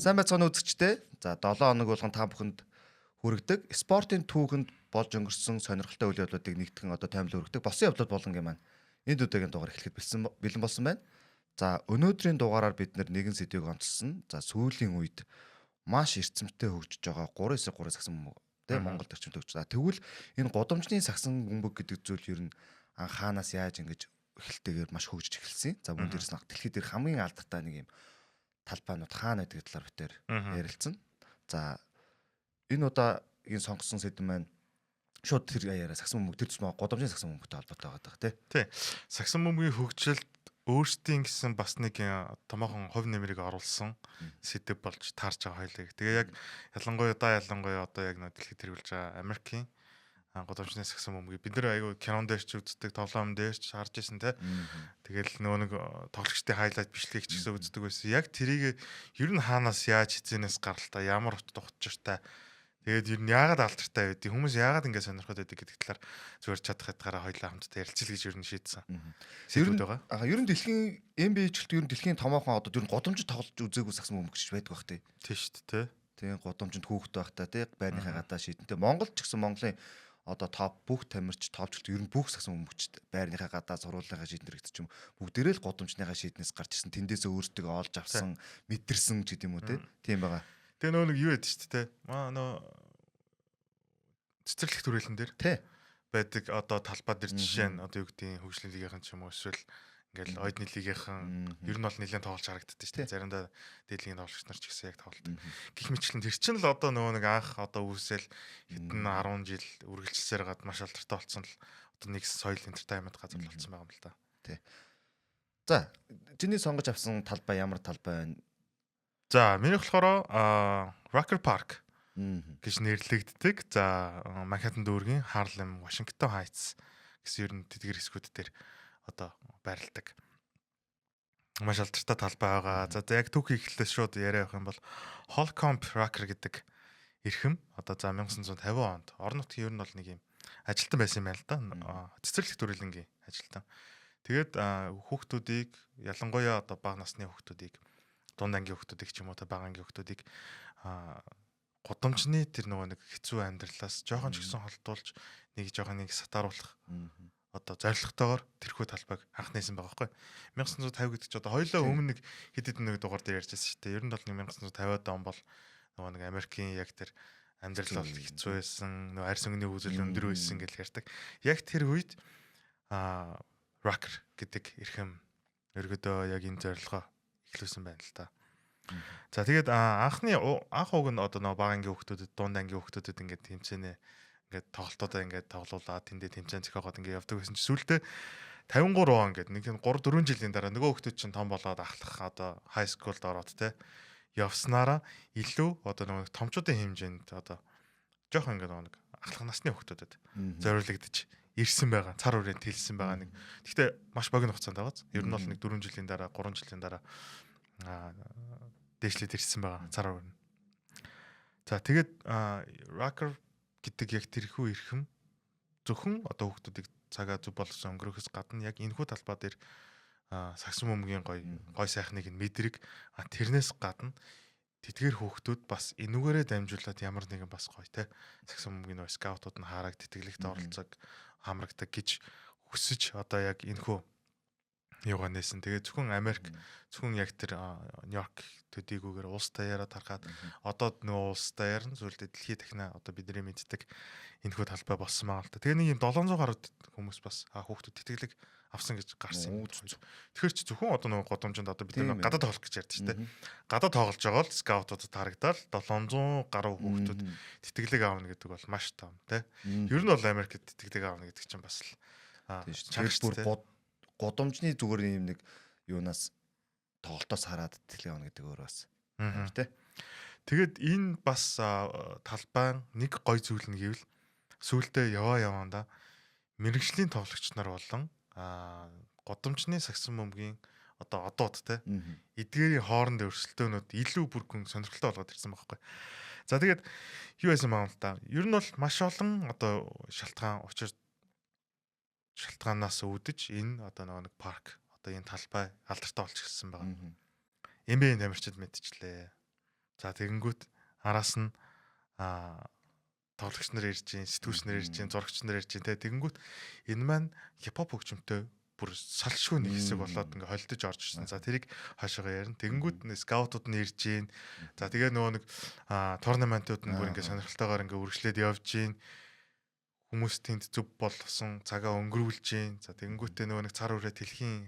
Сайн байцгаана үзэгчдээ. За 7 хоног болгон та бүхэнд хүргэдэг спортын түүхэнд болж өнгөрсөн сонирхолтой үйл явдлуудыг нэгтгэн таймлал хүргэдэг болсон явдлууд болонгийн маань энэ удаагийн дугаар эхлэхэд бэлэн болсон байна. За өнөөдрийн дугаараар бид нэгэн сэдвийг онцлсон. За сүүлийн үед маш эрчимтэй хөгжиж байгаа 3-3 сагсан бөмбөг тийм Монголд эрчимтэй хөгжиж. За тэгвэл энэ годомжны сагсан бөмбөг гэдэг зүйл ер нь анхаанаас яаж ингэж эхэлтэйгээр маш хөгжиж эхэлсэн. За мөн дээрс нь дэлхийд дэр хамгийн алдартай нэг юм талбайнууд хаана гэдэг талаар битээр ярилцсан. За энэ удаагийн сонгосон сэдв маань шууд тэр яриа сагсан бөмбөг тэр тусмаа годомжны сагсан бөмбөгтэй холбоотой байгаа тий. Сагсан бөмбөгийн хөгжилд өөрсдийн гэсэн бас нэг томоохон хувь нэмрийг оруулсан сэдв болж таарч байгаа хоёлыг. Тэгээ яг ялангуяа одоо яг дэлхийд тэргүүлж байгаа Америкийн годомжны сагсан бөмбөгийг бид нар айгүй кинон дээр ч үздэг, тоглоом дээр ч харж ирсэн те. Тэгэл нөгөө нэг тоглогчдын хайлайт бичлэгийг ч гэсэн үздэг байсан. Яг тэрийг ер нь хаанаас яаж хизэнээс гаралтай, ямар утга учиртай. Тэгээд ер нь яагаад алдартай байдгийг, хүмүүс яагаад ингэ сонирхоод байдаг гэдэг талаар зүгээр чадах ятгаараа хоёлаа хамтдаа ярилцъя гэж ер нь шийдсэн. Сэдвүүд байгаа. Ер нь дэлхийн NBA жилт ер нь дэлхийн томоохон ер нь годомжид тоглож үзээгүй сагсан бөмбөгч байдаг бах тий. Тийм шүү дээ. Тийм годомжинд хүүхэд байхдаа тий байрныхаа гадаа шийдэнтэй. Монголд ч гэсэн Монголын топ бүх тамирч тоопчлт ер нь бүх сагсан бөмбөгчд байрныхаа гадаа сургуулийнхаа шийднэр гэдэг ч юм бүгдээрээ л годомжныхаа шийднээс гарч ирсэн. Тэндээсээ өөрсдөө олж авсан, мэдэрсэн ч гэдэм үү тий. Тийм байгаа. Тэгээ нөгөө нэг юу яд шүү дээ. Цэцэрлэг төрөлн дээр байдаг талбай дээр жишээ нь юу гэдгийг хөгжлийн лигийнхэн ч юм уу эсвэл ингээл ойдны лигийнхэн ер нь бол нэлээд тоглож харагддаг шүү дээ. Заримдаа дээдлийн тоглогч нар ч гэсэн яг тоглолт. Гэх мэтлэн тэр чинь л нөгөө нэг анх үүсэл хэдэн 10 жил үргэлжилсээр гад маш алдартай болсон л нэг соёл entertainment газар болсон байгаа юм л да. Тий. За, чиний сонгож авсан талбай ямар талбай байна? За, миний болохоор Rucker Park гэж нэрлэгддэг. За, Манхэттен дүүргийн Harlem, Washington Heights гэсэн ер нь тэдгэр хэсгүүд дээр байрладаг. Маш алдартай талбай байгаа. За яг түүхий эхлэлээс шууд яриа явах юм бол Holcomb Rucker гэдэг эрхэм за 1950 онд орон нутгийн ер нь бол нэг юм ажилтан байсан юм байна л да. Цэцэрлэг төрөлнгийн ажилтан. Тэгээд хүүхдүүдийг ялангуяа бага насны хүүхдүүдийг дунд ангийн хүүхдүүдийг ч юм уу бага ангийн хүүхдүүдийг годомжны тэр нөгөө нэг хэцүү амьдралаас жоохон ч гэсэн холдуулж нэг сатааруулах зорилготойгоор тэрхүү талбайг анх нээсэн байгаа байхгүй 1950 гэдэг чи хоёлоо өмнө нэг хэд хэдэн нэг дугаар дээр ярьжсэн шүү дээ. Ер нь бол 1950-аад он бол нөгөө нэг Америкийн яг тэр амьдрал бол хэцүү байсан, нөгөө арьс өнгөний үзэл өндөр байсан гэж ярьдаг. Яг тэр үед Rucker гэдэг эрхэм өргөдөө яг энэ зорилгоо эхлүүлсэн байна л да. За тэгээд анх уг нь нөгөө бага ангийн хүүхдүүдэд, дунд ангийн хүүхдүүдэд ингээд тэмцээнэ ингээд тоглолтуудаа ингээд тоглуулаад тэндээ тэмцээн зохиогоод ингээд явдаг гэсэн чинь сүүлдээ 53 он ингээд нэг 3-4 жилийн дараа нөгөө хүүхдүүд чинь том болоод ахлах high school-д ороод те явснараа илүү нөгөө томчуудын хэмжээнд жоох ингээд нэг ахлах насны хүүхдүүдэд зориулагдчих ирсэн байгаа. Цар хүрээнд тэлсэн байгаа нэг. Гэхдээ маш богино хугацаанд байгааз. Ер нь бол нэг 4 жилийн дараа, 3 жилийн дараа дээшлээд ирсэн байгаа. Цар хүрээнд. За тэгээд Rucker гэдэг яг тэрхүү эрхэм зөвхөн хүүхдүүдийг цагаа зүв болгосон өнгөрөхөөс гадна яг энэхүү талбай дээр сагсан бөмбөгийн гой сайхныг нь мэдрэг тэрнээс гадна тэдгээр хүүхдүүд бас энүүгээрээ дамжуулаад ямар нэгэн бас гоё те сагсан бөмбөгийн скаутууд нь хараад тэтгэлэгт оролцог хамрагдаг гэж хүсэж яг энэхүү юугаа нээсэн. Тэгээ зөвхөн Америк зөвхөн яг тэр Нью-Йорк төдийгүйгээр улс даяараа тархаад нөгөө улс даяар нь зүйлдэ дэлхийд дахина бидний мэддэг энэхүү талбай болсон байгаа л та. Тэгээ нэг юм 700 гаруй хүмүүс бас хүүхдүүд тэтгэлэг авсан гэж гарсан юм. Тэгэхээр ч зөвхөн нөгөө годомжинд бид нар гадаад тоглох гэж ярьдаг шүү дээ. Гадаад тоглож байгаа л скаутуудад харагдаад 700 гаруй хүүхдүүд тэтгэлэг аавна гэдэг бол маш том те. Ер нь бол Америкт тэтгэлэг аавна гэдэг чинь бас л годомжны зүгээр юм нэг юунаас тоглолтоос хараад тэтгэлэг авна гэдэг өөр бас тий. Тэгээд энэ бас талбай нэг гой зүйл нь гэвэл сүүлдээ яваанда мэрэгжлийн тоглогч нар болон годомжны сагсан бөмбөгийн одууд те эдгээрийн хоорондын өрсөлдөөнүүд илүү бүр гүн сонирхолтой болгоод ирсэн байгаа байхгүй. За тэгээд юу байсан юм л да. Ер нь бол маш олон шалтгаанаас үүдэж энэ нэг парк энэ талбай алдартай болж ирсэн байгаа. NBA тамирчид мэдчихлээ. За тэгэнгүүт араас нь тоглогч нар ирж гин, сэтгүүлч нар ирж гин, зурагч нар ирж гин те. Тэгэнгүүт энэ маань хипхоп хөгжмөнтэй бүр салшгүй нэг хэсэг болоод ингээ холдож орж ирсэн. За тэрийг хаашаага ярина. Тэгэнгүүт скаутууд нь ирж гин. За тэгээ нөгөө нэг турнаментууд нь бүр ингээ сонирхолтойгоор ингээ үргэлжлээд явж гин. Хүмүүс тэнд зүв болсон цагаа өнгөрүүлж гин. За тэгэнгүүтээ нөгөө нэг цар хүрээ тэлхийн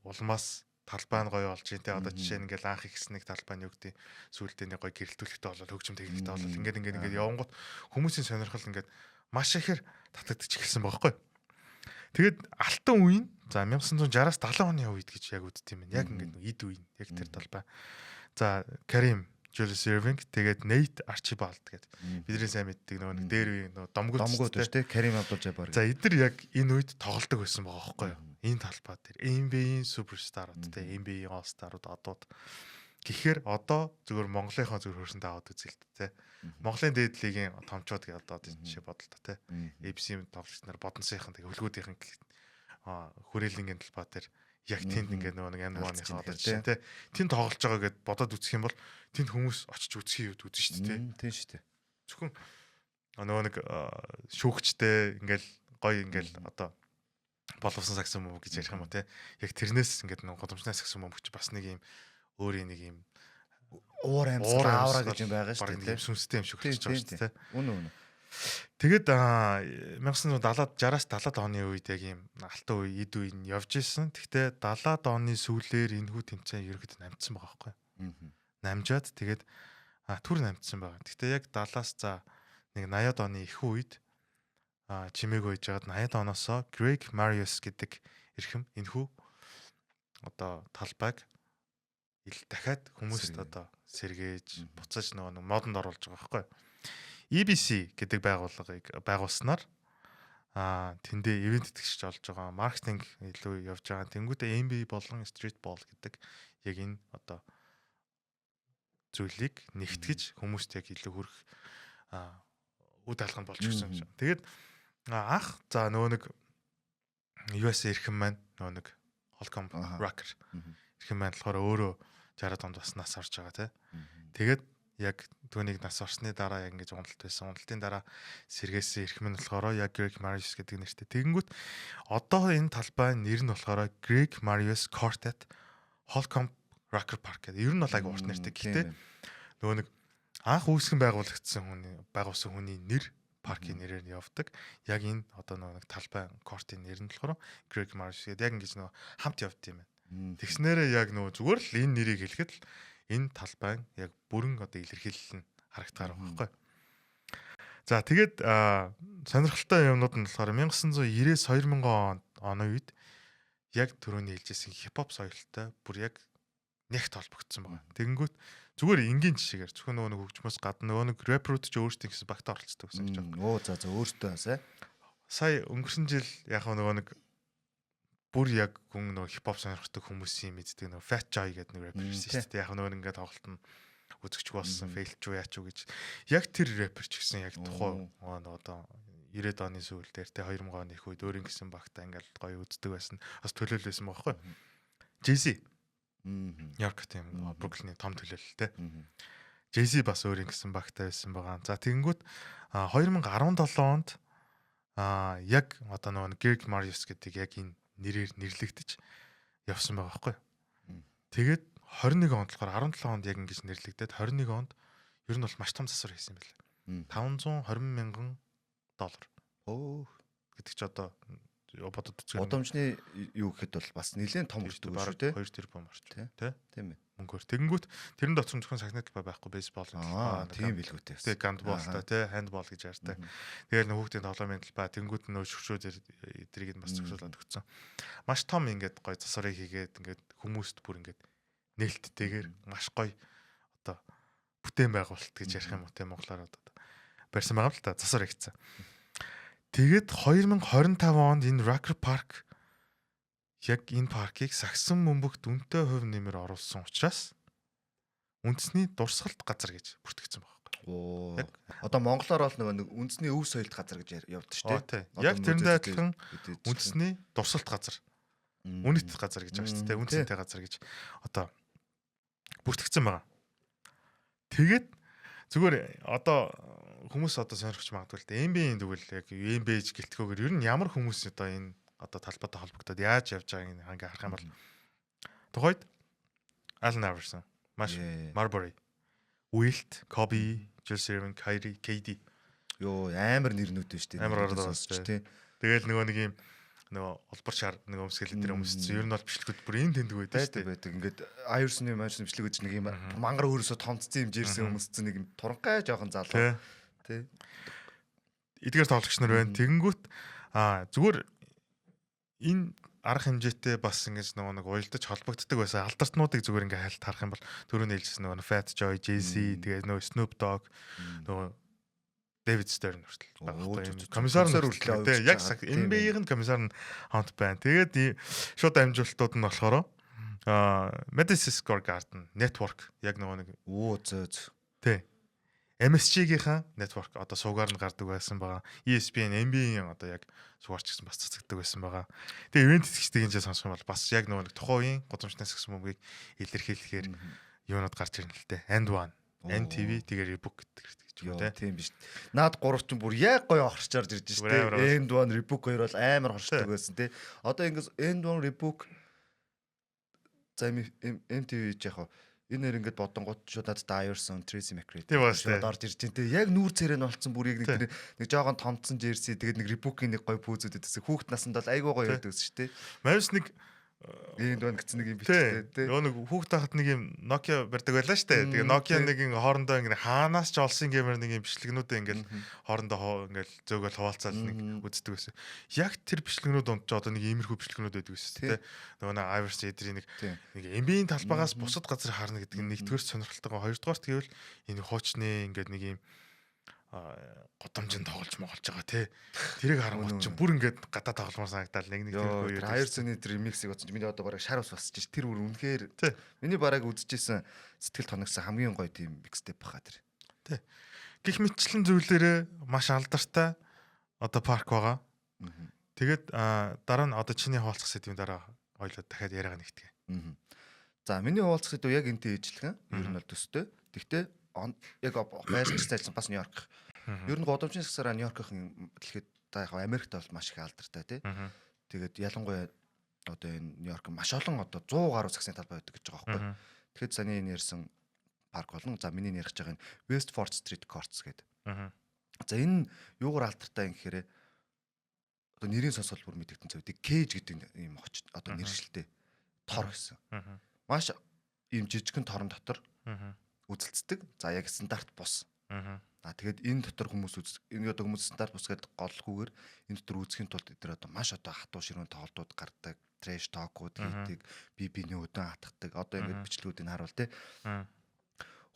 улмаас талбай нь гоё болж гин те. Одоо жишээ нь ингээл анх ихсэн нэг талбай нь юу гэдэг сүүлдээ нэг гоё гэрэлтүүлэхтэй болоод хөгжим техниктэй болоод ингээд явангууд хүмүүсийн сонирхол ингээд маш ихээр татагдчих эхэлсэн байгаа байхгүй. Тэгээд алтан үеийн за 1960-аас 70 оны үед гэж яг үдт юм байна. Яг ингээд нэг эд үеийн яг тэр талбай. За Kareem, Julius Erving тэгээд Nate Archibald гэдэг бидний сайн мэддэг нөгөө нэг дээр үеийн нөгөө домгууд биш те. Kareem Abdul-Jabbar. За эдгээр яг энэ үед тоглолдог байсан байгаа байхгүй юу? Энэ талбай дээр NBA-ийн суперстарууд те, NBA-ийн all-starууд одууд гэхээр одоо зөвхөн Монголынхаа зөвхөн хөрсөнд аваад үзэлт те. Монголын дээд лигийн томчууд гэдэг одоо жишээ бодлоо те. ABC-ийн тоглогч нар бодонсынхан тэгээ хөлгүүдийнхэн хүрээлэнгийн талбай дээр яг тэнд ингээ нөгөө нэг N1-ийнхаа одоо жишээ те. Тэнд тоглож байгаа гэд бодоод үзэх юм бол тэнд хүмүүс очиж үзэх юм үзэн шүү дээ те. Тийм шүү дээ. Зөвхөн нөгөө нэг шүүгчтэй ингээл гоё ингээл одоо боловсон саксон мөв гэж ярих юм уу те. Яг тэрнээс ингээд нэг годомчны саксон мөв гэж бас нэг юм өөрийн нэг юм уур амьсгал аавра гэж юм байгаа шүү дээ. Тийм сүнстэй юм шиг болчихж байгаа шүү дээ. Үнэ. Тэгээд 1960-аас 70-ад оны үед яг юм алтан үе, эд үе нь явж исэн. Гэхдээ 70-ад оны сүүлээр энэхүү тэмцээн ерөөд намжсан байгаа байхгүй. Намжаад тэгээд түр намжсан байгаа. Гэхдээ яг 70-аас за нэг 80-ад оны их үед чимээг үйж жаад 80-ад оноосоо Greg Marius гэдэг эрхэм энэхүү одоо талбайг дахиад хүмүүст одоо сэргээж буцааж нөгөө модонд оруулж байгаа байхгүй. EBC гэдэг байгууллагыг байгуулснаар тэндээ ивент итгэгч болж байгаа маркетинг илүү явж байгаа. Тэнгүүтээ NBA болон streetball гэдэг яг энэ одоо зүйлийг нэгтгэж хүмүүст яг илүү хүрэх үд алганд болж ирсэн юм шиг. Тэгээд анх за нөгөө нэг US эрхэм маань нөгөө нэг Holcomb Rocker эрхэм маань болохоор өөрөө 60-аад онд бас нас орж байгаа тий. Тэгээд яг түүнийг нас орсны дараа яг ингэж уналт байсан. Уналтын дараа сэргээсэн эрхэм нь болохоор яг Greg Marius гэдэг нэртэй. Тэгэнгүүт одоо энэ талбай нэр нь болохоор Greg Marius Quartet Holcomb Rocker Park гэдэг. Ер нь бол айгу урт нэртэй. Гэхдээ нөгөө нэг анх үүсгэн байгуулсан хүний нэр паркийн нэрээр нь явдаг. Яг энэ одоо нэг талбай кортын нэр нь болохоор Greg Marius гэдэг. Яг ингэж нөгөө хамт явд юм байна. Тэгснээрээ яг нөгөө зүгээр л энэ нэрийг хэлэхэд л энэ талбай яг бүрэн одоо илэрхийлэл нь харагдгаар байгаа байхгүй. За тэгээд сонирхолтой юмнууд нь болохоор 1990-с 2000 оны үед яг түрүүний хэлжсэн хипхоп соёлтой бүр яг нягт холбогдсон байгаа. Тэгэнгүүт зүгээр энгийн жишээгээр зөвхөн нөгөө хөгжмөөс гадна нөгөө нэг рэперүүд ч өөрсдийн гэсэн багтаа оролцдог гэсэн гэж байна. Оо за өөртөө сая өнгөрсөн жил яг нөгөө нэг бүр яг хүн нөгөө хипхоп сонирхдаг хүмүүсийн мэддэг нөгөө Fat Joy гэдэг нэг рэпер байсан шүү дээ. Яг нөгөө ингээд тоглолт нь үзэгч болсон, фейлч юу яач юу гэж. Яг тэр рэпер ч гэсэн яг тухай одоо 90-ад оны сүүл дээр те 2000 оны их үед өөрийн гэсэн багтаа ингээд гоё үздэг байсан. Бас төлөөлөлсөн байгаа байхгүй. Jay-Z Нью-Йорк тийм Бруклиний том төлөөлөл те. Jay-Z бас өөрийн гэсэн багтаа байсан байгаа. За тэгэнгүүт 2017 онд яг одоо нөгөө Greg Marius гэдэг яг энэ нэрээр нэрлэгдэж явсан байгаа байхгүй. Тэгээд 21 онд болохоор 17 онд яг ингэж нэрлэгдээд 21 онд ер нь бол маш том засвар хийсэн юм байна. $520,000. Гэдэг чи одоо бодод үзэх удамжны юу гэхэд бол бас нэлээд том гэж дүгнэж шүү те. 2 тэрбум орчим тий. Тийм ээ. Мөнгөөр. Тэгэнгүүт тэрэн дотор зөвхөн сагнат талбай байхгүй бейсбол тийм билгүүтэй. Тэг гандболтой тий хандбол гэж ярьдаг. Тэгээд хүүхдийн тоглоомын талбай тэнгүүт нөө шүршөө эдрийг нь бас зөвшөөрлөд өгсөн. Маш том ингээд гой засварыг хийгээд ингээд хүмүүст бүр ингээд нээлттэйгээр маш гой одоо бүтээн байгуулалт гэж ярих юм уу тий монголоор одоо барьсан байгаа л та засвар хийцэн. Тэгээд 2025 онд энэ Rocker Park яг энэ паркийг сагсан бөмбөгт үнэтэй хувь нэмэр оруулсан учраас үндэсний дурсгалт газар гэж бүртгэгдсэн байгаа байхгүй. Яг одоо монголоор бол нэг үндэсний өв соёлт газар гэж явдаг шүү дээ. Яг тэрэндээ адилхан үндэсний дурсгалт газар. Үнэт газар гэж байгаа шүү дээ. Үндэсний газар гэж одоо бүртгэгдсэн байгаа. Тэгээд зүгээр одоо хүмүүс одоо сонирхож магадгүй л дээ. NBA-ийн тэгвэл яг NBA-ж гэлтгөөгөр ер нь ямар хүмүүс одоо энэ одоо талбайтай холбогдоод яаж явж байгааг ингээ харах юм бол тухайд Allen Iverson, Marbury, Wilt, Kobe, Julius Erving, Kyrie, KD Йоо амар нэрнүүд байна шүү дээ. амар ороод байгаа шүү дээ. Тэгэл нөгөө нэг юм нөгөө олбор шар нөгөө өмсгөл дээр өмссөн. Ер нь бол бичлэгүүд бүр энэ тэндэг байдаг шүү дээ. Байдаг. Ингээд Iverson-ийн Manchester бичлэг гэж нэг юм мангар өөрөөсөө томцсон юм жирсэн өмссөн нэг юм туранхай жоохон залуу. Тэ. Эдгээр тоглогч нар байна. Тэгэнгүүт зүгээр энэ арга хэмжээтэй бас ингэж нөгөө нэг уялдаж холбогддог байсан алдартнуудыг зүгээр ингээ хайлт харах юм бол түрүүний хэлжсэн нөгөө Fat Joe, Jay-Z тэгээд нөгөө Snoop Dogg нөгөө David Stern хүртэл байгаа. Комиссар нар хүртэл тий яг NBA-ийн комиссар нь хамт байна. Тэгээд шууд амжилтууд нь болохоор Madison Square Garden Network яг нөгөө нэг зөө. тий MSG-ийнхаа network одоо суугаар нь гардаг байсан байгаа. ESPN, NBA-ийн одоо яг суугаарч гэсэн бас цацагддаг байсан байгаа. Тэгээ ивент итгэжтэй энэ сонсох юм бол бас яг нөгөө тухайн үеийн годамжнаас гэсэн мөнгөийг илэрхийлэхээр юунууд гарч ирнэ л дээ. And One, NTV тэгээ Reebok гэж юм тийм биш. Наад гурав ч бүр яг гоё орчоор ирж штэ. And One, Reebok хоёр бол амар хоршдог байсан тий. Одоо ингээс And One, Reebok за MTV яг энэ нэр ингээд бодонгууд шуудад Iverson, Tracy McGrady шууд орж ирж дээ. Яг нүүр царай нь олцсон бүр яг нэг жоохон томцсон jersey тэгээд нэг Reebok-ийн нэг гоё пүүзүүд өгдөөс. Хүүхд насанд бол айгүй гоё өгдөөс шүү дээ. Мавс нэг энэ дунд гэсэн нэг юм бичтэй тий. Нөгөө нэг хүүхд тахад нэг юм Nokia барьдаг байлаа шүү дээ. Тэгээ Nokia нэг хоорондоо ингэ хаанаас ч олсон гэмээр нэг юм бичлэгнүүдээ ингээл хоорондоо ингээл зөөгөл хуваалцаал нэг үздэг байсан. Яг тэр бичлэгнүүд донд ч одоо нэг иймэрхүү бичлэгнүүд байдаг байсан тий. Нөгөө нэг Iverson эдрийн нэг NBA-ийн талбайгаас бусад газар харна гэдэг нь нэгдүгээр сонирхолтой. Хоёрдугаарт гэвэл энэ хуучны ингээд нэг юм годамжинд тоглож байгаа тий. Тэрийг харангуут чинь бүр ингээд гадаа тогломоор санагдал нэг тэрхүү юу. Iverson-ийн ремиксийг бодсон чинь миний одоо бараг шар ус басж ш. Тэр бүр үнэхээр миний бараг үзчихсэн сэтгэл тоногсон хамгийн гоё тийм микстеп баха тэр. Тий. Гэх мэтчлэн зүйлээрээ маш алдартай одоо парк байгаа. Тэгээд дараа нь одоо чиний хуваалцах сэдвийн дараа ойлоо дахиад яриагаа нэгтгэе. За миний хуваалцах сэдв яг энтэй ижлэгэн ер нь бол төстэй. Тэгтээ яг байсан цайсан бас Нью-Йорк. Ер нь годамжны сараа Нью-Йоркийн дэлхийд та яг Америкт бол маш их алдартай тий. Тэгээд ялангуяа одоо энэ Нью-Йорк маш олон одоо 100 гаруй цагсны талбай байдаг гэж байгаа байхгүй. Тэгэхэд саний энэ ярьсан парк болон за миний ярих гэж байгаа энэ Westford Street Courts гэдэг. За энэ юугаар алдартай юм гэхээр одоо нэрийн сонсгол бүр мэдэгдэн цавдыг Cage гэдэг юм одоо нэршилтэй тор гэсэн. Маш ийм жижигхэн торон дотор үзэлцдэг. За яг стандарт бус. Тэгээд энэ дотор хүмүүс энэ одоо хүмүүс стандарт бус гэдэг голгүйгээр энэ дотор үзэхийн тулд эдгээр одоо маш одоо хатуу ширүүн тоглолтууд гардаг, trash talk-ууд хийдэг, биений өдөн хатгадаг. Одоо ингээд бичлэгүүдийг харуул те.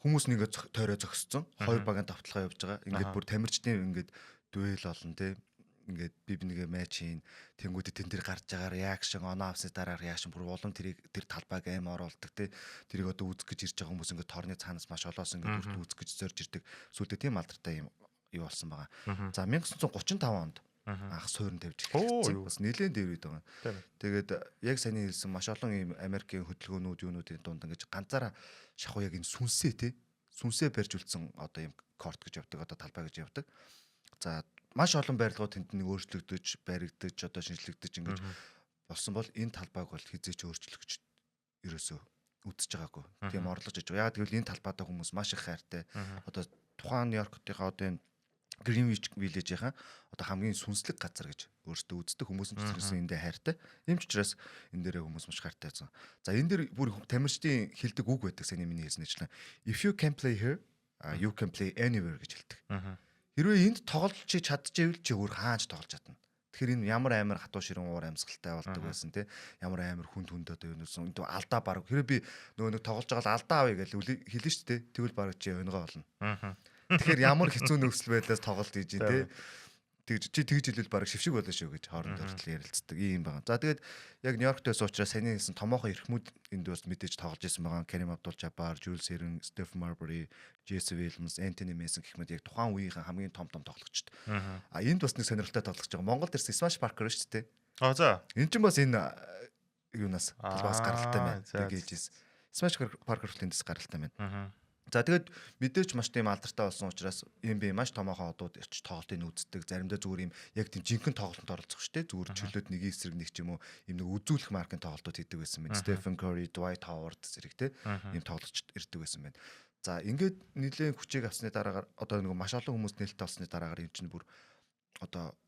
Хүмүүс нэгээ тойроо зогсцсон. Хоёр багийн давталгаа явж байгаа. Ингээд бүр тамирчдын ингээд дуэл олон те. Ингээд бибнэгээ матч хийн тэнгүүдэд тэн дээр гарч байгаа реакшн оноо авсны дараа реакшн бүр улам тэр талбайг аим оруулдаг те тэрийг одоо үзэх гэж ирж байгаа хүмүүс ингээд торны цаанаас маш олоос ингээд үрд үзэх гэж зорж ирдэг сүүлдээ тийм алдартай юм юу болсон байгаа. За 1935 онд анх суурин тавьж эхэлсэн. Бас нэлээд дээр үед байгаа. Тэгээд яг саний хэлсэн маш олон юм Америкийн хөдөлгөөнүүд юунуудын дунд ингээд ганцаараа шахуу яг энэ сүнсээ те сүнсээ барьж үлдсэн одоо юм корт гэж явдаг одоо талбай гэж явдаг. За маш олон барилгууд тэнд нэг өөрчлөгдөж, баригдаж, одоо шинжлэгдэж ингэж болсон бол энэ талбайг бол хизээч өөрчлөх гэж ерөөсөө үзэж байгаагүй. Тийм орлож иж байгаа. Яг тэгвэл энэ талбайдаа хүмүүс маш их хайртай. Одоо тухайн Нью-Йорктынхаа одоо энэ Greenwich Village-ийн одоо хамгийн сүнслэг газар гэж өөрсдөө үздэг хүмүүс нь ч эндээ хайртай. Ийм ч учраас энэ дээрээ хүмүүс маш хайртай байсан. За энэ дээр бүр тамирчдын хэлдэг үг байдаг саний миний хэлснэчлэн if you can play here, you can play anywhere гэж хэлдэг. Хэрвээ энд тоглож чадчихвэл чи өөр хаанч тоглож чадна. Тэгэхээр энэ ямар амар хатуу ширүүн уур амьсгалтай болдог байсан те. Ямар амар хүнд одоо юу нэрсэн энэ алдаа баг. Хэрвээ би нөгөө нэг тоглож байгаа л алдаа авъя гэж хэлнэ шүү дээ. Тэгвэл баг чи өнгөө болно. Тэгэхээр ямар хэцүү нөхцөл байдлаас тоглолт хийж те. Чи тэгж хэлвэл баг шившиг болно шүү гэж хоорондоо хүртэл ярилцдаг юм байна. За тэгээд яг Нью-Йоркт байсан учраас саний хэлсэн томоохон эрхмүүд энд бас мэдээж тоглож исэн байгаа. Kareem Abdul-Jabbar, Julius Erving, Stephen Marbury, Jesse Williams, Anthony Mason гэх мэт яг тухайн үеийнхэн хамгийн том тоглогчд. Энд бас нэг сонирхолтой тоглогч байгаа. Монголд ирсэн Smash Parker шүү дээ. За. Энд чинь бас энэ юунаас талбаас гаралтай байна. Тэгэж ийс. Smash Parker хүртэл эндээс гаралтай байна. Аа. За тэгээд мэдээж маш тийм алдартай болсон учраас NBA маш томоохон одууд ирч тоглолтыг үздэг. Заримдаа зүгээр юм яг тийм жинхэнэ тоглолтод оролцох шүү дээ. Зүгээр чөлөөд нэг эсрэг нэг ч юм уу юм нэг үзүүлэх маркын тоглолтууд хийдэг байсан байна. Stephen Curry, Dwight Howard зэрэг те ийм тоглолч ирдэг байсан байна. За ингээд нэлийн хүчийг авсны дараагаар одоо нэг маш олон хүмүүс нээлттэй болсны дараагаар энэ чинь бүр одоо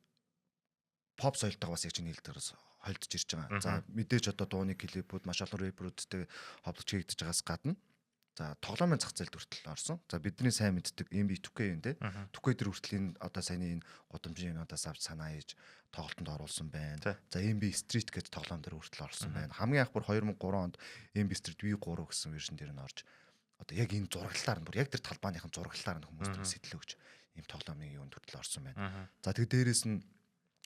pop соёлтойгоо бас яг чинь нээлтээрээс холдож ирж байгаа. За мэдээж одоо дууны клипүүд маш олон рэперүүдтэй хооллож хийгдэж байгаас гадна за тоглоомын зах зээлд хүртэл орсон. За бидний сайн мэддэг NBA 2K юм те. 2K дээр хүртэл энэ одоо саяны энэ гудамжийн юмудаас авч санаа хийж тоглолтод оруулсан байна. За NBA Street гэж тоглоом дээр хүртэл орсон байна. Хамгийн анх бүр 2003 онд NBA Street V3 гэсэн вершн дээр нь орж одоо яг энэ зураглалаар нь бүр яг тэр талбайныхан зураглалаар нь хүмүүст сэтлээ өгч ийм тоглоомны юунд хүртэл орсон байна. За тэгээд дээрэс нь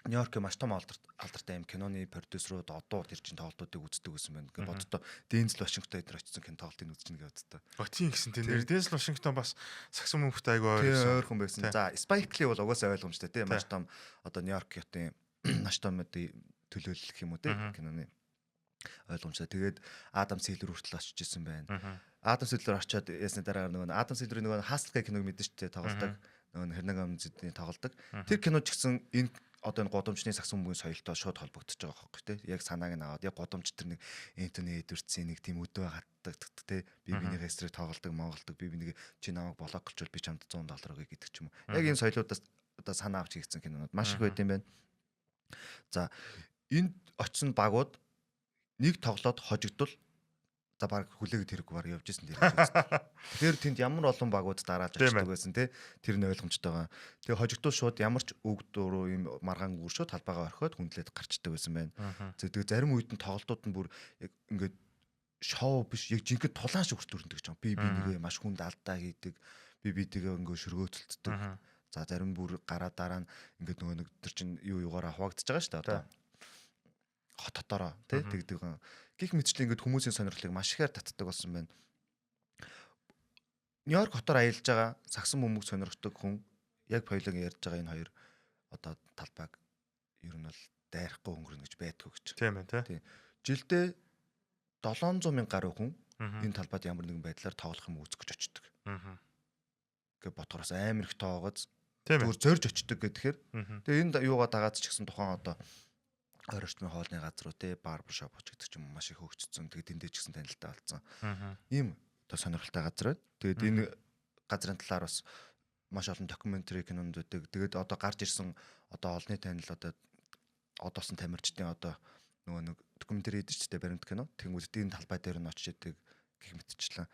Нью-Йоркийн маш том алдартай юм киноны продюсерууд одоо тэр чин тоглолтуудыг үздэг гэсэн байна. Ингээд боддоо Дензел Вашингтон эдэр очсон кино тоглолтыг үзчихнэ гэж боддоо. Тийм гэсэн тийм нэр Дензел Вашингтон бас саксон мөнхтэй айгүй ойрхон байсан. За Spike Lee бол угаасаа ойлгомжтой тийм маш том одоо Нью-Йорк ятын маш том төлөөлөх юм уу тийм киноны ойлгомжтой. Тэгээд Адам Сэлвер хүртэл очиж исэн байна. Адам Сэлвер очиод ясны дараагаар нөгөө Адам Сэлверийн нөгөө Hustle гэх киног мэдэн штэ тоглолдог. Нөгөө Хэрнэг амзидны тоглолдог. Тэр кино ч гэсэн энэ одоо энэ годомчны саксон бөмбөгийн соёлтой шууд холбогдож байгаа байхгүй тий. Яг санааг нь аваад яг годомч тэр нэг Энтони Эдвардсын нэг тийм өдөө хатдаг тий. Би бинийхээ эсрэг тоглолдог, монголдог, би бинийг чи намайг блок болчвол би чамд $100 өгье гэдэг ч юм уу. Яг энэ соёлоодаас одоо санаа авч хийгдсэн кинонууд маш их байт юм байна. За энд очсон багууд нэг тоглоод хожигдвол за баг хүлээгээд хэрэггүй баг явж исэн дээр. Тэгэхээр тэнд ямар олон багууд дараалж очдог байсан те. Тэр нь ойлгомжтой байгаа. Тэгээ хожигдвол шууд ямар ч үг дуруу юм маргаан гүр шууд талбайгаа орхиод хүндлээд гарчдаг байсан байна. Тэгээ зарим үед нь тоглолтууд нь бүр яг ингээд шоу биш яг жинхэнэ тулаан шиг хүртэл өрнөдөг ч юм. Би нэгээ маш хүнд алдаа хийдэг. Би бидэгээ ингээд шөргөөцөлддөг. За зарим бүр гараа дараа нь ингээд нөгөө нэг тэр чин юугаар хавагдаж байгаа шүү дээ одоо. Хототороо тий тэгдэг. Гих мэтчлэн ингээд хүмүүсийн сонирхлыг маш ихээр татдаг болсон байна. Нью-Йорк хотоор аялж байгаа саксон бөмбөг сонирхдаг хүн яг хоёулаа ярьж байгаа энэ хоёр одоо талбайг ер нь бол дайрахгүй өнгөрнө гэж байдгүй гэж. Тийм ээ тий. Жилдээ 700 мянга гаруй хүн энэ талбайд ямар нэгэн байдлаар тоглох юм үзэх гэж очдог. Гэ бодхороос амар их тоогоц. Зүгээр зорж очдог гэхээр. Тэгээ энэ юугаа дагаад ч гэсэн тухайн одоо ойр орчмын хоолны газруу те барбершоп оч гэдэг ч юм маш их хөгжсөн. Тэгээд эндээ ч гэсэн танилтаа болсон. Ийм одоо сонирхолтой газар байна. Тэгээд энэ газрын талаар бас маш олон докюментари кинонд үүдэг. Тэгээд одоо гарч ирсэн одоо олонний танил одоосон тамирчдын одоо нөгөө нэг докюментари хийдэг ч гэдэг баримт кино. Тэнгүүд энэ талбай дээр нь очиж идэг гэх мэтчлэн.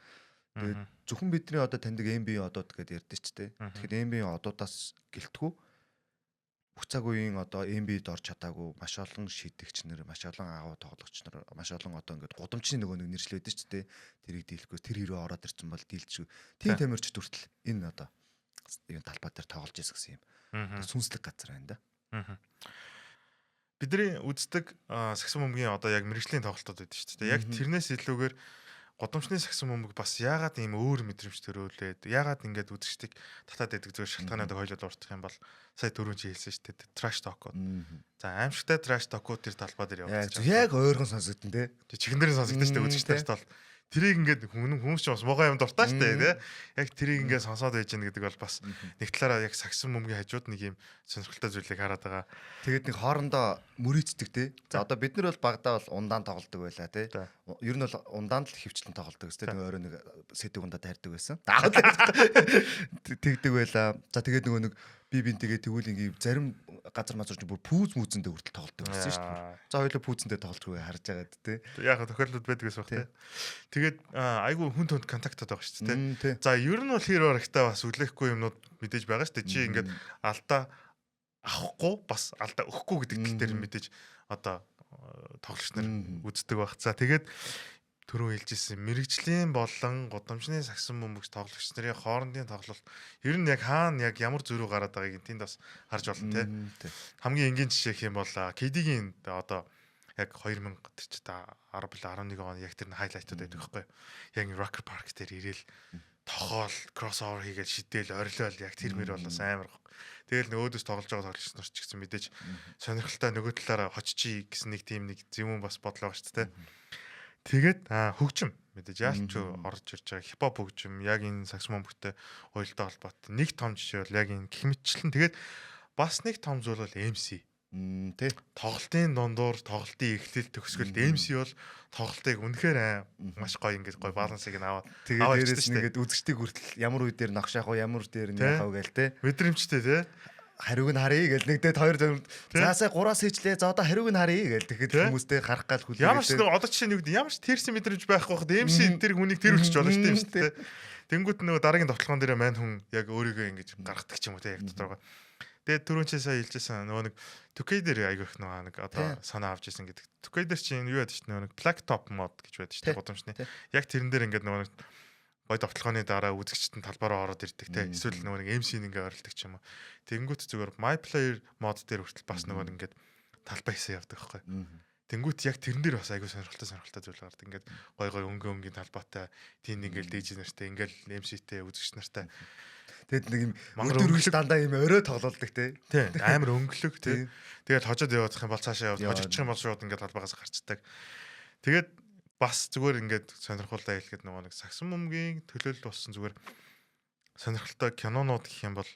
Тэгээд зөвхөн бидний одоо таньдаг NBA одууд гэдээ ярьдэн ч дээ. Тэгэхээр NBA одуудаас гэлтгүү бүх цаг үеийн одоо NBA-д орж чадаагүй маш олон шидэгч нар, маш олон агуу тоглогч нар, маш олон одоо ингээд гудамжны нөгөө нэг нэршлээд ч дээ. Тэрийг дийлэхгүй тэр хэрэг ороод ирсэн бол дийлж. Тийм тамирчид хүртэл энэ одоо энэ талбай дээр тоглож ирсэн гэсэн юм. Сүнслэг газар байна да. Бидний үздэг саксон бөмбөгийн одоо яг мэрэгжлийн тоглолтууд байдаг шүү дээ. Яг тэрнээс илүүгээр годомчны саксон бөмбөг бас яагаад ийм өөр мэдрэмж төрөөлээд яагаад ингээд үзэгчдийг татаад байдаг зүгээр шалтгаануудыг хойлоод уртах юм бол сая түрүүн чи хэлсэн шүү дээ траш токууд. За аимшигтай траш токууд тэр талбай дээр явагдаж байгаа. Яг ойрхон сонсогдсон те. Чихнэрийн сонсогдсон шүү дээ үзэгчдээс бол тэрийг ингээд хүмүүс ч бас мугай юм дуртай шүү дээ те. Яг тэрийг ингээд сонсоод байж гэнэ гэдэг бол бас нэг талаараа яг саксон бөмбөгийн хажууд нэг юм сонирхолтой зүйлийг хараад байгаа. Тэгээд нэг хоорондоо мөрийцдэг те. За одоо бид нар бол багадаа бол ундаан тоглодог байлаа те. Ер нь бол ундаанд л хөвчлэн тоглодог гэсэн. Тэг өөрөө нэг сэдв ундаа таардаг байсан. Тэгдэг байлаа. За тэгээд нөгөө нэг би бинтгээ тэгвэл ингээ зарим газар мазурч бүр пүүз мүүзэндээ хүртэл тоглодог байсан шүү дээ. За хоёулаа пүүзэндээ тоглож байгаа харж байгаад те. Яг тохиолдлууд байдаг гэсэн баг те. Тэгээд айгүй хүн төнд контактад байгаа шүү дээ те. За ер нь бол хэр барагтаа бас үлээхгүй юмнууд мэдээж байгаа шүү дээ. Чи ингээд алдаа авахгүй бас алдаа өгөхгүй гэдэг тал дээр мэдээж одоо тоглогч нар үздэг баг. За тэгээд түрүү хэлжсэн мэрэгжлийн болон гудамжны саксон бөмбөгч тоглогч нарын хоорондын тоглолт ер нь яг хаана яг ямар зөрүү гараад байгааг тэнд бас харж болно те. Хамгийн энгийн жишээ гэх юм бол KD-гийн одоо яг 2000 ч та 10 11 он яг тэр хайлайтууд байдаг байхгүй. Яг Rocker Park дээр ирээл тохоол кроссовер хийгээл шидэл орилол яг тэр мөр бол бас амар. Тэгэл нөгөөдөөс тоглож байгаа тоглогч нар ч гэсэн мэдээж сонирхолтой нөгөө талаараа хоччий гэсэн нэг тийм нэг зөвүүн бас бодол байгаа шүү дээ. Тэгээд хөгжим мэдээж яалч орж ирж байгаа хипхоп хөгжим яг энэ саксофон бөхтэй хоёултай холбоотой нэг том жишээ бол яг энэ гэх мэтчлэн тэгээд бас нэг том зүйл бол MC тий. тоглолтын дундуур тоглолтын эхлэл төгсгөлд MC бол тоглолтыг үнэхээр маш гоё ингэж гоё балансыг нь аваад тэгээд дээрээс нэгэд үзэгчдийг хүртэл ямар үе дээр ногшаах вэ ямар үе дээр яхав гээл те мэдрэмжтэй те хариуг нь харъя гэл нэгдээд хоёр заасаа 3-аас хийчлээ за одоо хариуг нь харъя гэл тэгэхэд хүмүүстэй харах гал хүлээ ямар ч одоо жишээ нь юу гэдэг ямар ч тэрсэн мэдрэмж байхгүй хад MC тэр хүнийг тэр үлчж болно шүү дээ юм шүү дээ тэнгуут нөгөө дараагийн тоглоом дээр мань хүн яг өөрийгөө ингэж гаргадаг ч юм уу те яг доторгоо тэгээд түрүүн чи сая хэлжсэн нөгөө нэг Tukey дээр айгүй их нэг одоо санаа авч ирсэн гэдэг. Tukey дээр чинь юу яд чинь нөгөө black top mod гэж байдаг шүү дээ гудамжны. Яг тэрэн дээр ингээд нөгөө гой довтлогооны дараа үзэгчтэн талбараа ороод ирдэг те. Эсвэл нөгөө нэг MC-г ингээд орилдог ч юм уу. Тэнгүүт зүгээр my player mod дээр хүртэл бас нөгөө ингээд талбай хийсэн явдаг байхгүй. Тэнгүүт яг тэрэн дээр бас айгүй сонирхолтой зүйл гардаг. Ингээд гой өнгийн талбайтай тийм ингээд DJ нартай ингээд MC-тэй үзэгч нартай тэгэд нэг юм өдөр дандаа юм орой тоглолдог те. Тий. Амар өнгөлөг тий. Тэгээд хожоод явах юм бол цаашаа яваад хожигдчих юм бол шууд ингээд талбайгаас гарчдаг. Тэгээд бас зүгээр ингээд сонирхолтой хэлэхэд нөгөө нэг саксон бөмбөгийн төлөөлөлд болсон зүгээр сонирхолтой кинонууд гэх юм бол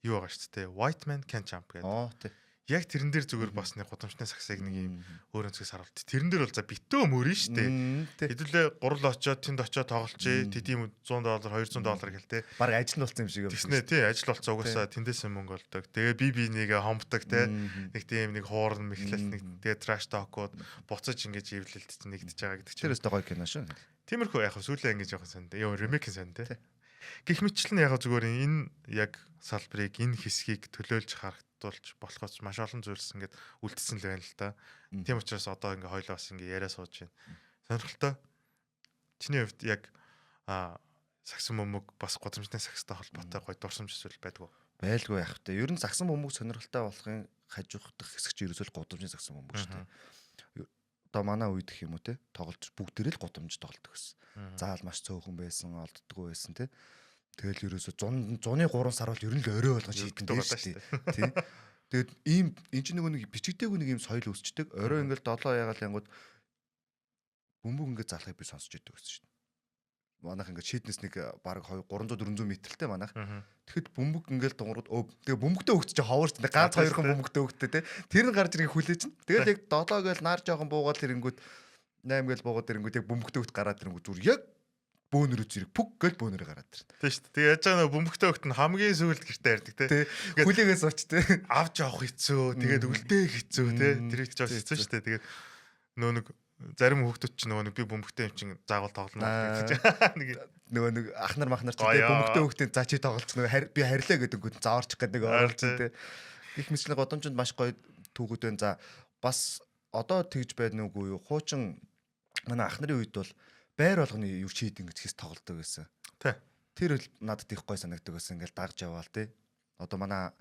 юу байгаа шүү дээ. White Man Can't Jump гэдэг. Тий. Яг тэрэн дээр зүгээр бас нэг гудамжны саксыг нэг юм өөр өнцгөөс харуулт. Тэрэн дээр бол за битүү мөрөн шүү дээ. Хэдүүлээ гурал очоод тэнд очоод тоглолцъя. тэдийн $100 $200 гэлтэй. Баг ажил нь болсон юм шиг юм. Тэснэ тий ажил болцоо угаасаа тэндээс мөнгө олдог. Тэгээ би нэгээ хомбдог те. Нэг тийм нэг хуурн мэхлэл нэг тэгээ траш токууд буцаж ингэж ивлэлт нэгдэж байгаа гэдэг чинь. Тэр өстө гоё кино шүү. Тиймэрхүү яг сүүлээ ингэж явах сан. Ёо ремейк сан те. Гэх мэтчлэн яг зүгээр энэ яг салбарыг энэ хэсгийг төлөөлж харагдуулж болохоос маш олон зүйлс ингээд үлдсэн л байна л да. Тийм учраас одоо ингээ хоёлоо бас ингээ яриа сууж байна. Сонирхолтой. Чиний хувьд яг саксон бөмбөг бас гудамжны сакстай холбоотой гоё дурсамж зүйл байдгүй. Байлгүй яах вэ? Ер нь саксон бөмбөг сонирхолтой болохын хажуудах хэсэг чи ерөөсөө гудамжны саксон бөмбөг шүү дээ. Одоо манай үед гэх юм уу те тоглож бүгдээрээ л гудамж тоглодог гэсэн. Заал маш цөөхөн байсан, олддггүй байсан те. Тэгэл ерөөсө 100-3 сар бол ер нь л орой болгож шийддэг шүү дээ. Тий. Тэгээд ийм энэ чинь нэг бичигдээгүй нэг ийм соёл үүсчдэг. Орой ингээл 7 ягаал янгууд бөмбөг ингээд залахыг би сонсч идэг гэсэн шүү дээ. Манайх ингээд шийднэс нэг баг 300-400 метрэлтэй манайх. Тэгэхэд бөмбөг ингээл дунгууд тэгээ бөмбөгтөө өгч чи ховор ч ганц хоёрхан бөмбөгтөө өгтөө те. Тэр нь гарч ирэх хүлээж чинь. Тэгэл яг 7 гээл нар жоохон буугаад ирэнгүүт 8 гээл буугаад ирэнгүүт яг бөмбөгтөө өгт гараад ирэнгүүт зүр яг бөөнөрөө зэрэг пүг гэл бөөнөрөө гараад ирсэн. Тийм шүү дээ. Тэгээ яаж байгаа нөө бөмбөгтэй өгт нь хамгийн сүүлд гэртээ ярьдаг те. Хүлээгээс оч те. Авч явах хэцүү. Тэгээд үлдээ хэцүү те. Тэр их ч бас хэцүү шүү дээ. Тэгээд нөө нэг зарим хүүхдүүд ч нөгөө нэг би бөмбөгтэй юм чин заагуул тоглоно гэж. Нөгөө нэг ахнар махнар ч те бөмбөгтэй хүүхдээ за чи тоглолч нөгөө би харьлаа гэдэг нь зааварчих гэдэг оролцсон те. Их мэтлэг годомчонд маш гоё түүхүүд байна. За бас одоо тэгж байна уугүй юу? Хуучин манай ахнарын үед бол байр болгоны юу шийдэн гэж хэс тоглолдог байсан. Тий. Тэр л надад их гой санагддаг байсан. Ингээл дагж яваал тий. Одоо манай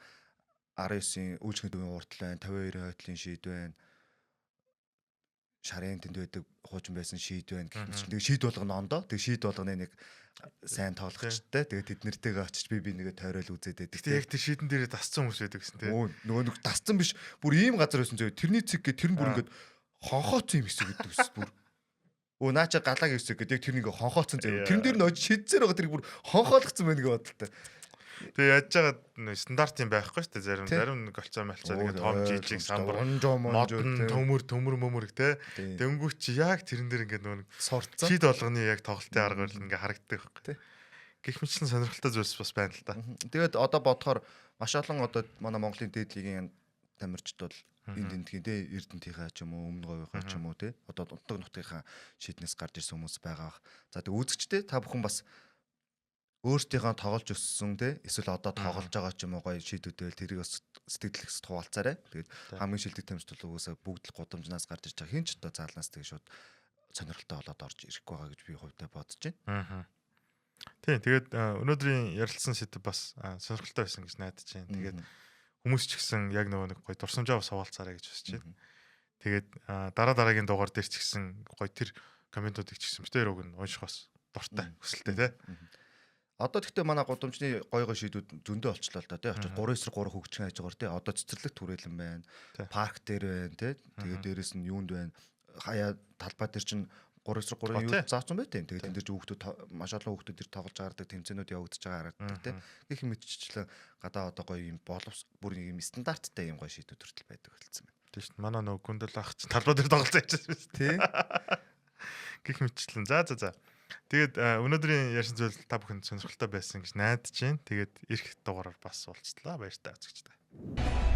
19-ийн үйлчлэгийн дүүийн уртл байна, 52-ийн хойтлын шийд байна. Шарын тэнд байдаг хуучин байсан шийд байна. Тэг шийд болгоно ондоо. Тэг шийд болгоны нэг сайн тоглогчтой. Тэгээд тэд нэртэйгээ очиж би нэгэ тойрол үзээд байдаг. Тэг яг тэр шийдэн дээрээ дасцсан хүмүүс байдаг гэсэн тий. Нөгөө нэг дасцсан биш. Бүр ийм газар байсан зөө. Тэрний цэг гэ тэр нь бүр ингээд хонхооцсон юм хэсэг гэдэг ус бүр. Наача галаг хэсэг гэдэг яг тэр нэг хонхооцсон заяа. Тэрэн дээр нь очиж шидсээр байгаа тэр бүр хонхоолгцсан байна гэж бодлоо. Тэгээ яаж байгаа стандарт юм байхгүй шүү дээ. Зарим нэг голцоо малцаа нэг том жижиг самбар модон төмөр те. Дөнгөч чи яг тэрэн дээр ингээд нэг сурцсан. Шид болгоны яг тоглолтын арга барил ингээд харагддаг байхгүй. Гэх мэтлэн сонирхолтой зүйлс бас байна л да. Тэгээд одоо бодохоор маш олон одоо манай Монголын дээд лигийн тамирчид бол энд тентгийн те Эрдэнтийнхаа ч юм уу өмнө говийнхаа ч юм уу те одоо унтаг нутгийнхаа шийднээс гарч ирсэн хүмүүс байгаа. За тэг үзэгчтэй та бүхэн бас өөртөөхөө тоглож өссөн те эсвэл одоо тоглож байгаа ч юм уу гоё шийдүүдэл тэрийг бас сэтгэл хэсэд хуваалцаарай. Тэгээд хамгийн шилдэг тамирчид бол угаасаа бүгд л гудамжнаас гарч ирж байгаа. Хин ч одоо заалнаас тэг шууд сонирхолтой болоод орж ирэхгүй байгаа гэж би хувьдаа бодож байна. Тийм тэгээд өнөөдрийн ярилцсан сэдв бас сонирхолтой байсан гэж найдаж байна. Тэгээд хүмүүс ч гэсэн яг нөгөө нэг гоё дурсамжаа бас хуваалцаарай гэж хүсэж байна. Тэгээд дараагийн дугаар дээр ч гэсэн гоё тэр комментуудыг ч гэсэн битээр өг нь унших бас дуртай хүсэлтэй тий. Одоо тэгтээ манай гудамжны гоё шийдүүд зөндөө олчлоо л да тий. Очиж 3-3 хөгжих хайж байгаа тий. Одоо цэцэрлэг түрээлэн байна. Парк дээр байна тий. Тэгээд дээрэс нь юунд байна. Хаяа талбай дээр чинь 3-3 юу тий. заасан байт юм. Тэгээд энэ дэр хүүхдүүд маш олон хүүхдүүд дэр тоглож гардаг, тэмцээнүүд явагдаж байгаа харагддаг тий. Гэх мэтчлэн гадаа одоо гоё юм бүр нэг юм стандарттай юм гоё шийдвэр төртөл байдаг болсон байна. Тийм шүү дээ. Манай нөгөө гүндэл ах чинь талбай дээр тоглож байж байгаа шүү Тий. Гэх мэтчлэн. За. Тэгээд өнөөдрийн ярьсан зүйл та бүхэнд сонирхолтой байсан гэж найдаж байна. Тэгээд ирэх дугаараар бас уулзлаа. Баяр таа үзэгчдээ.